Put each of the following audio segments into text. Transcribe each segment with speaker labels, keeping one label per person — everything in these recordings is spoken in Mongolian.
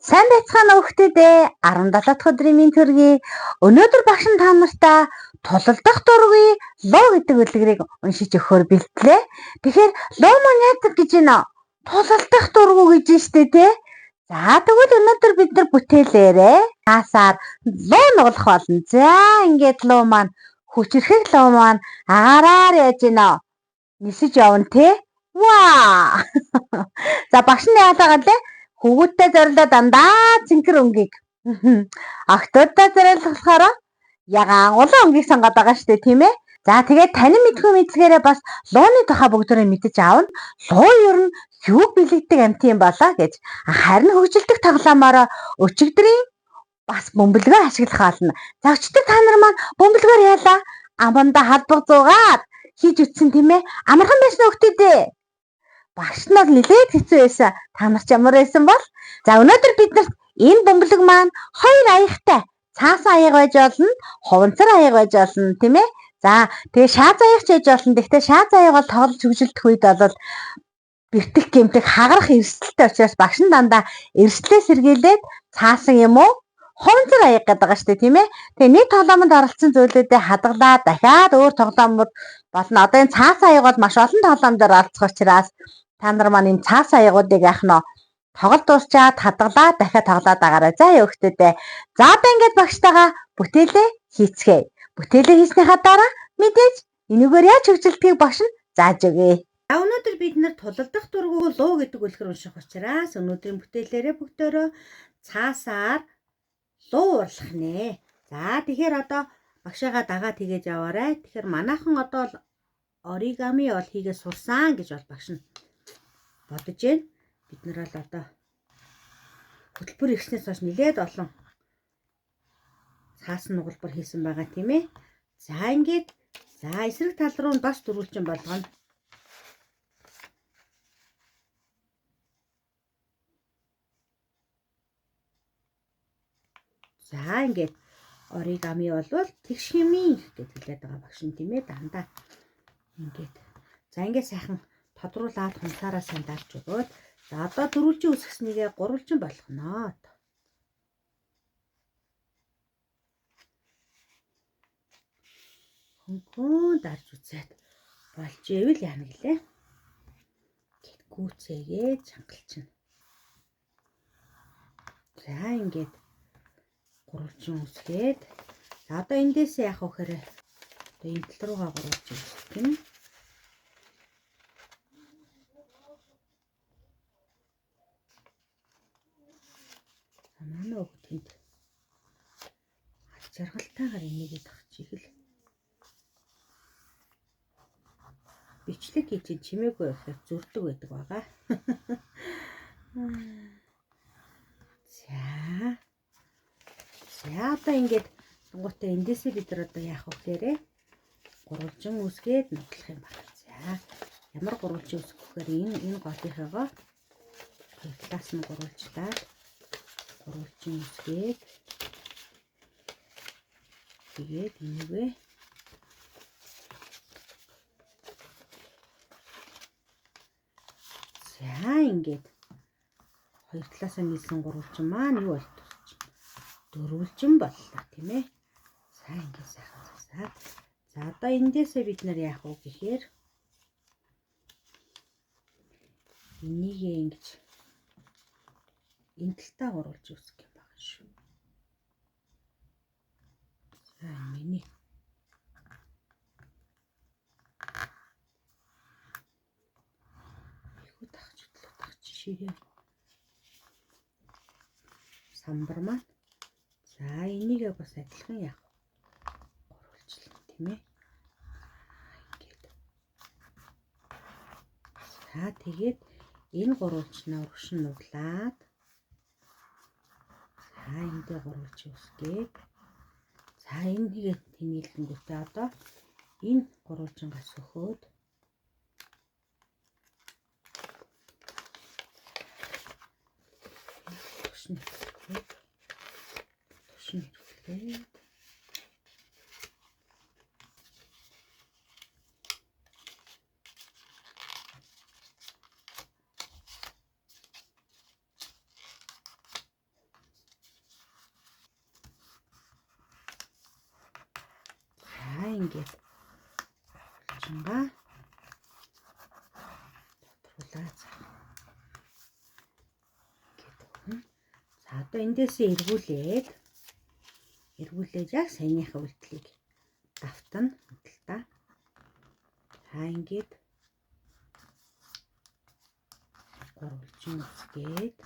Speaker 1: Сайн байцгаана уу хүүхдүүд ээ. 17 дахь өдрийн мэнд төргий. Өнөөдөр багш нь та нартай тулал дахь дургүй луу гэдэг үлгэрийг уншиж өгөхөөр бэлтлээ. Тэгэхээр луу маань яадаг гэж байна? Тулал дахь дургүй гэж штэ тий. За тэгвэл өнөөдөр бид нар бүтээлээрээ таасаар луу нуглах болно. За ингээд луу маань хүчрэхэг луу маань агаараар яаж байна? Нисэж явна тий. Ваа! За багш нь яалагаа лээ? Хүүгүүдтэй зориулаад дандаа цэнхэр өнгийг. Охтуудтай зориулахаар ягаан улаан өнгийг сонгоод байгаа шүү дээ, тийм ээ. За тэгээд танин мэдгүй мэдлэгээрээ бас лууны тухай бүгдээрээ мэдэж аавна. Луу ер нь юуг бэлэгдэг амьтан юм болоо гэж. Харин хөгжилдөх тоглоомоор өчигдрийн бас бөмбөлгөө ашиглах болно. За өчигдөр та нар маань бөмбөлгөөр яалаа. Амбанда халбаг зуугаад хийж үтсэн тийм ээ. Амархан байсан хөхтөд ээ. Багш нь бол нэлээд хэцүү байсан. Та нар ч ямар байсан бол? За өнөөдөр бид нарт энэ бөмбөлөг маань хоёр аягтай. Цаасан аяг байж болно, хуванцар аяг байж болно, тийм ээ. За тэгээ шааз аяг ч байж болно. Гэхдээ шааз аяг бол тоглож хөгжилдөх үед бол бэртэх гэмтэх хагарах эрсдэлтэй учраас багш нь дандаа эрсдлээ сэргийлээд цаасан юм уу? Хуванцар аяг гэдэг байгаа шүү дээ, тийм ээ. Тэгээ нэг тоглоомонд оролцсон зүйлүүдэд хадгалаад дахиад өөр тоглоомод болно. Одоо энэ цаасан аяг бол маш олон тоглоомдоор оролцох учраас та нар маань энэ цаасан аягуудыг яах нь тоглолт дуусчаад хадгалаад дахиад тоглоод байгаарай. За явахтдээ. За одоо ингээд багштайгаа бүтээлээ хийцгээе. Бүтээлээ хийснийхаа дараа мэдээж энэгээр яаж хөгжилдгийг багш нь зааж өгье. За өнөөдөр бид нэр тулалдах дургуу луу гэдэг үлгэр унших учраас өнөөдрийн бүтээлээрээ бүгдөө цаасаар луу урлах нэ. За тэгэхээр одоо багшаагаа дагаад хийгээд яваарай. Тэгэхээр манайхан одоо оригами бол хийгээд сурсан гэж бол багш нь бодож байна. Бид нар бол одоо хөтөлбөр ирснээс хойш нэлээд олон цаасан нугалбар хийсэн байгаа тийм ээ. За ингээд эсрэг тал руу бас дөрвөлжин болгоно. За ингээд оригами болвол тэгш хэмээн гэж хэлээд байгаа багш нь тийм ээ. Дандаа ингээд. За ингээд сайхан тодруулаад хунсаараа сайн дарж өгөөд. За одоо дөрвөлжин үсгснийгээ гурвалжин болгоно. Хөнгөн дарж үзээд болж ивэл яана гэлээ. Гүүцээгээ чангалчихна. За ингээд гурвалжин үсгээд. За одоо эндээс яах вэ гэхээр одоо энэ тал руугаа гурвалжин үсгэн. Манай өгдөнд жаргалтайгаар энийгээ тагчих л бичлэг хийж чимээгүй байхад зүрдэг байдаг байгаа. За одоо ингээд гутаа эндээсээ бид нар одоо яах вэ гэхээр гурвалжин үсгээд нуглах юм байна. За ямар гурвалжин үсгэх гэхээр энэ голынхоо талаас нь гурвалжлаад гурвалжин үсгээд тэгээд энэгээ за ингээд хоёр талаасаа нийлсэн гурвалжин маань юу болт вэ? Дөрвөлжин боллоо тийм ээ. За ингээд сайхан засаад. За одоо эндээсээ бид нар яах вэ гэхээр энийгээ ингэж энэ талтаа гурвалж үсгэх юм байна шүү. За миний ихүү тахч ширээ самбар маань. За энийгээ бас адилхан яах гурвалжлаа тийм ээ. Ингээд. За тэгээд энэ гурвалжнаа урагшин нуглаад за эндээ гурвалж үсгээд за энийгээ тэмүүлэнгүүтээ одоо энэ гурвалжингаас сөхөөд тушин хэрэглээд ингээд оролжингаа тодруулаа заах. За одоо эндээсээ эргүүлээд яг саяныхаа үйлдэлийг давтана худалдаа. За ингээд гурвалжин үзгээд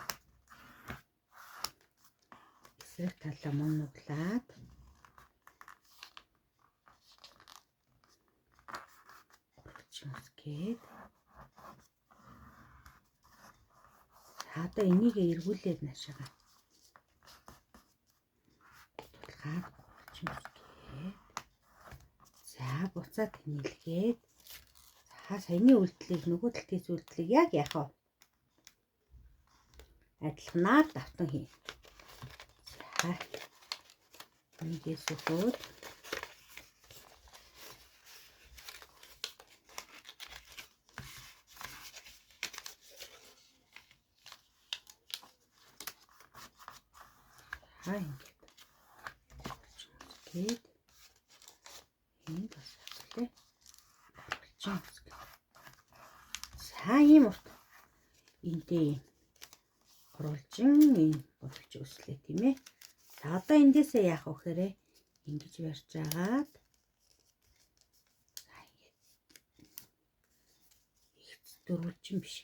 Speaker 1: эсрэг талаа мөн нуглаад гурвалжин үзгээд одоо энийг эргүүлээд наашаага. Тулгаад гурвалжин үзгээд за буцаад тэнэлгээд за саяны үйлдэлийг нөгөө талын үйлдэлийг яг яах вэ? Адилханаар давтан хий. За энийгээс өгөөд ингээд энэ бас үлээ оролцсон. За ийм урт энтэй гурвалжин энэ боловч өслөө тийм ээ. За одоо эндээсээ яах вэ гэхээр ингэж барьж агаад за ингээд их дөрвөлжин биш.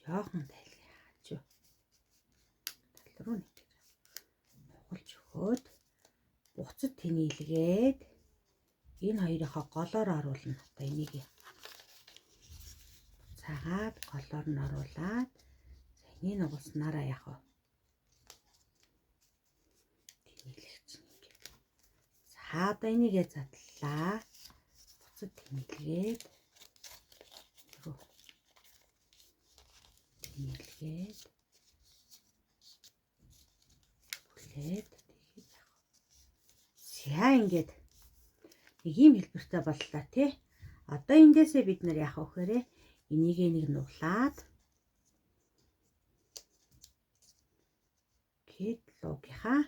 Speaker 1: Жоохон тайлгай хаач юу. Тал руу нэг нугалж өгөөд буцад тэнэлгээд энэ хоёрынхоо голоор оруулна. Одоо энийг цагаад голоор нь оруулаад саяны нугалснараа яах вэ? Тэнэлгэж ингээд. За одоо энийгээ задлаа. Буцад тэнэлгээд бүлээд тэгээд яах вэ? За ингээд нэг юм хэлбэртэй боллоо тий. Одоо эндээсээ бид нар яах вэ гэхээр энийг нэг нуглаад гээд логийнхаа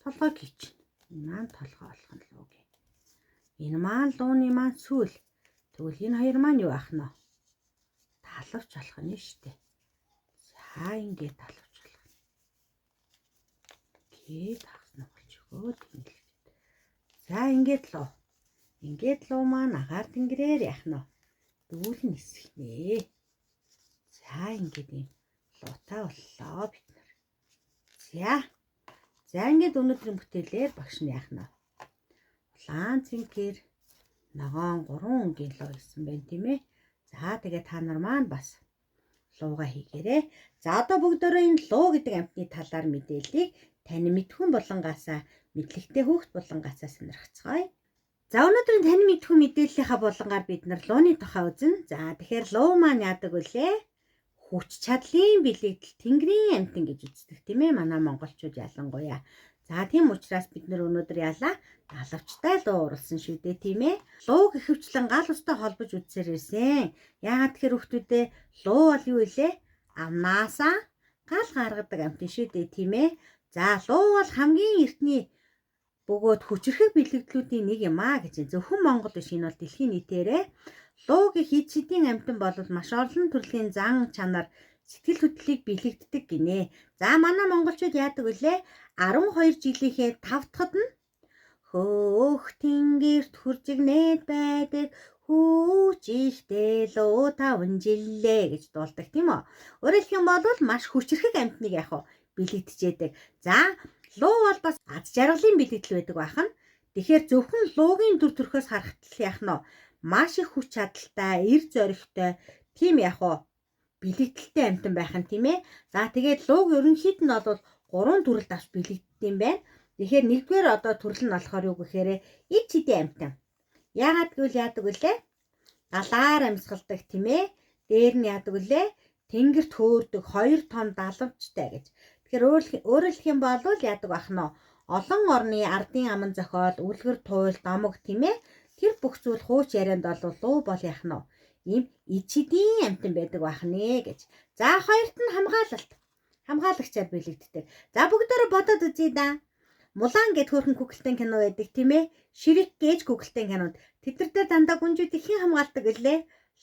Speaker 1: толгойг хийчихнэ. Энэ маань толгой болох нь лог. Энэ маань лууны маань сүүл. Тэгвэл энэ хоёр маань юу ах нь вэ? Талавч болох нь шүү дээ. За ингээд талавч болох. Тэгээд хагас нугалж өгөөд тэнэлгээд. За ингээд луу. Ингээд луу маань агаар тэнгэрээр яах нь вэ? Дүүлэн нисгэнэ. За ингээд юм луутай боллоо бид нар. За ингээд өнөөдрийн бүтээлээр багш нь яах нь вэ? Улаан цэнхэр ногоон 3 өнгийн луу гэсэн байна тийм ээ. За тэгээд та нар маань бас лууга хийгээрэй. За одоо бүгдөө энэ луу гэдэг амьтны талаар мэдээллийг тань мэдхүн болонгаасаа мэдлэгтэй хүүхд болонгаасаа сонирхцгаая. За өнөөдрийн тань мэдхүн мэдээллийнхаа болонгаар бид нар лууны тухай үзнэ. За тэгэхээр луу маань яадаг вүлээ? Хүч чадлын бэлэгдэл тэнгэрийн амьтан гэж үздэг тийм ээ. Манай монголчууд ялангуяа. За тийм учраас бид нар өнөөдөр яалаа далавчтай луу уралсан шүү дээ тийм ээ. Луу гэхвчлэн гал устай холбож үзсээр ирсэн. Яагаад тэгэхээр хүүхдүүдээ луу бол юу вэ? Амнаасаа гал гаргадаг амьтан шүү дээ тийм ээ. За луу бол хамгийн эртний бөгөөд хүчрхэг бэлэгдлүүдийн нэг юм аа гэж зөвхөн Монгол биш энэ бол дэлхийн нийтээрээ луу гэх эд сэдийн амьтан бол маш олон төрлийн зан чанар сэтгэл хөдлөлийг бэлэгддэг гинэ. За манай монголчууд яадаг вүлээ? 12 жилийнхээ 5 дахад нь хөөх тэнгэрт хуржигнээд байдаг хүүч ихтэй луу 5 жилээ гэж дуулдаг тийм үү? Өөрөөр хэлэх юм бол маш хүчрхэг амьтныг яах вэ? Бэлэгдэжээдэг. За луу бол бас аз жаргалын бэлэгдэл байдаг бахан. Тэгэхээр зөвхөн луугийн төр төрхөөс харахад яах нь маш их хүч чадалтай, эр зоригтой тийм яах вэ? Бэлэгдэлтэй амьтан байх нь тийм ээ. За тэгээд лууг ерөнхийд нь бол 3 төрөлд авч бэлэгддэг юм байна. Тэгэхээр нэгдүгээр одоо төрөл нь болохоор юу гэхээр эд сэдийн амьтан. Яагаад гэвэл яадаг вүлээ? Галаар амьсгалдаг тийм ээ. Дээр нь яадаг вүлээ? Тэнгэрт хөөрдөг 2 том далавчтай гэж. Тэгэхээр өөрөөр хэлэх юм бол яадаг бах нь олон орны ардын аман зохиол, үлгэр туйл, домог тийм ээ. Тэр бүх зүйл хууч ярианд бол луу бол яах нь ийм эд сэдийн амьтан байдаг бах нэ гэж. За хоёрт нь хамгаалагчаар бэлэгддэг. За бүгдээрээ бодоод үзье да. Мулан гэд хөөрхөн Google-тэй кино байдаг тийм ээ. Ширик гэж Google-тэй кинод. Тэд нар дандаа гүнжүүдийг хэн хамгаалдаг гэлээ?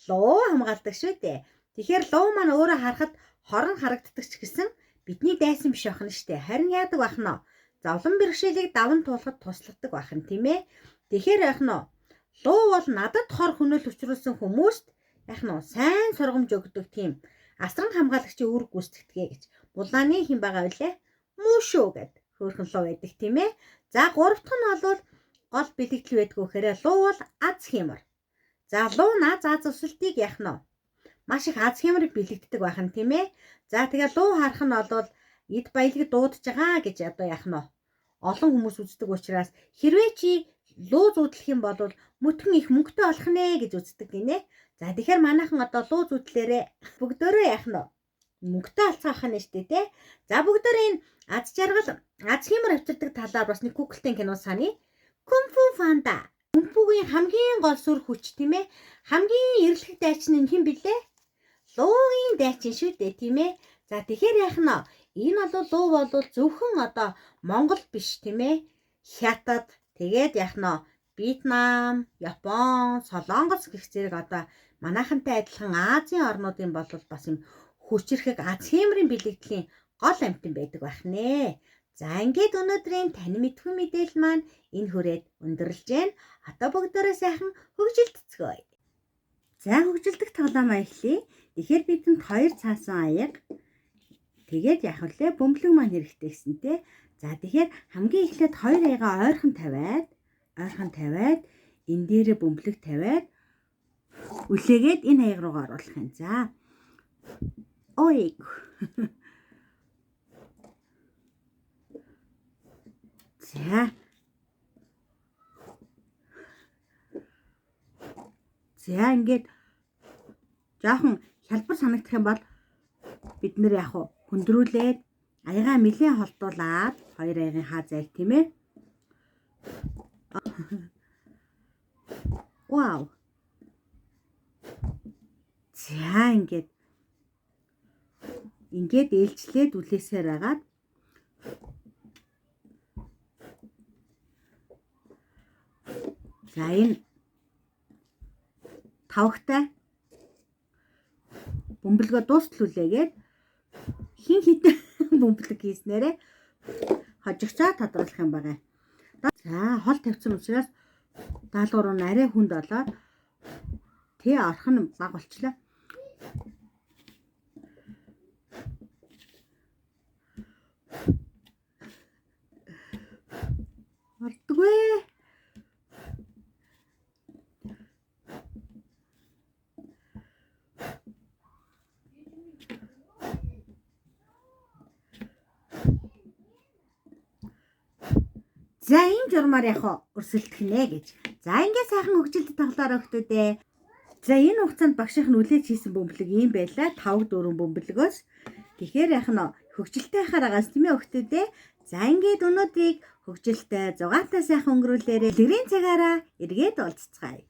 Speaker 1: Луу хамгаалдаг шүү дээ. Тэгэхээр луу маань өөрөө харахад хорон харагддаг ч гэсэн бидний дайсан биш ахна штэ. Харин яадаг бахна? Зовлон бэрхшээлийг даван туулахад тусладаг бахна тийм ээ. Тэгэхээр яхна луу бол надад хор хөнөөл учруулсан хүмүүст яхна сайн сургамж өгдөг тийм асран хамгаалагчийн үүрэг гүйцэтгэдэг гэж. Мулааны хин байгаа үлээ? Мөшөө гэд хөөрхөн луу байдаг тийм ээ. За 3 дахь нь бол гол бэлэгдэл байдгүй гэхээр луу бол аз хямар. За луу наз аз өсөлтийг яхна маш их аз хямрыг бэлэгддэг байхын тийм ээ. За тэгээ луу харах нь бол эд баялаг дуудаж байгаа гэж одоо яхна олон хүмүүс үздэг учраас хэрвээ чи луу зүүдлэх юм бол мөтгөн их мөнгөтэй болох нэ гэж үздэг гинэ. За тэгэхээр манайхан одоо луу зүүдлээрээ бүгдөө яхна мөнгөтэй алцгаах нь штэ тий. За бүгдөө энэ аз жаргал аз хямар авчирдаг талаар бас нэг Google-тэй кино саны. Кунфу Панда. Кунфугийн хамгийн гол сүр хүч тийм ээ. Хамгийн эрлэх дайчин нь хэн блэ? Луугийн дайчин шүү дээ тийм ээ. За тэгэхээр яхна энэ бол луу бол зөвхөн одоо Монгол биш тийм ээ. Хятад тэгээд яхна Вьетнам, Япон, Солонгос гэх зэрэг одоо манайхантай адилхан Азийн орнуудын бол бас юм хүчрэхэг аз хямрын бэлэгдлийн гол амтан байдаг байх нэ. За ингээд өнөөдрийн тань мэдхүн мэдээлэл маань энэ хүрээд өндөрлж байна. Одоо бүгдээрээ сайхан хөгжилтцгөөе. За хөгжилдөх тоглоомоо эхлэе. Тэгэхээр бидэнд 2 цаасан аяга тэгээд яах вэ? Бөмбөлөг маань хэрэгтэй гэсэнтэй. За тэгэхээр хамгийн эхлээд 2 аягаа ойрхон тавиад энэ дээрээ бөмбөлөг тавиад үлээгээд энэ аяг руугаа оруулах юм. За. Ой. За ингээд жоохон хялбар санагдах юм бол бид нэр яг хөндрүүлээд аягаа нэлээд холдуулаад 2 аягийн хаа зайг тийм ээ. Вау. За ингээд ээлжлээд үлээсээр агаад за энэ тавхтай бөмбөлгөө дуустал үлээгээд хин хитэн бөмбөлөг хийснээрээ хожигцоо тодруулах юм байна. За хол тавьсан учраас даалгавар нь арай хүнд болоод тий орох нь баг болчлаа. Ордгүй. За энэ журмаар өрсөлдөх нэ гэж. За ингээд сайхан хөгжилд тоглоорой хүмүүдээ. За энэ хугацаанд багшийнх нь үлээж хийсэн бөмбөлөг ийм байлаа. 5-4 бөмбөлөгөөс. Тэгэхээр хөгжилтэй хараагаас тийм ээ хүмүүдээ. За ингээд өнөөдрийг хөгжилтэй зугаатай сайхан өнгөрүүлээрэй. Лэрийн цагаараа эргээд уулзцгаая.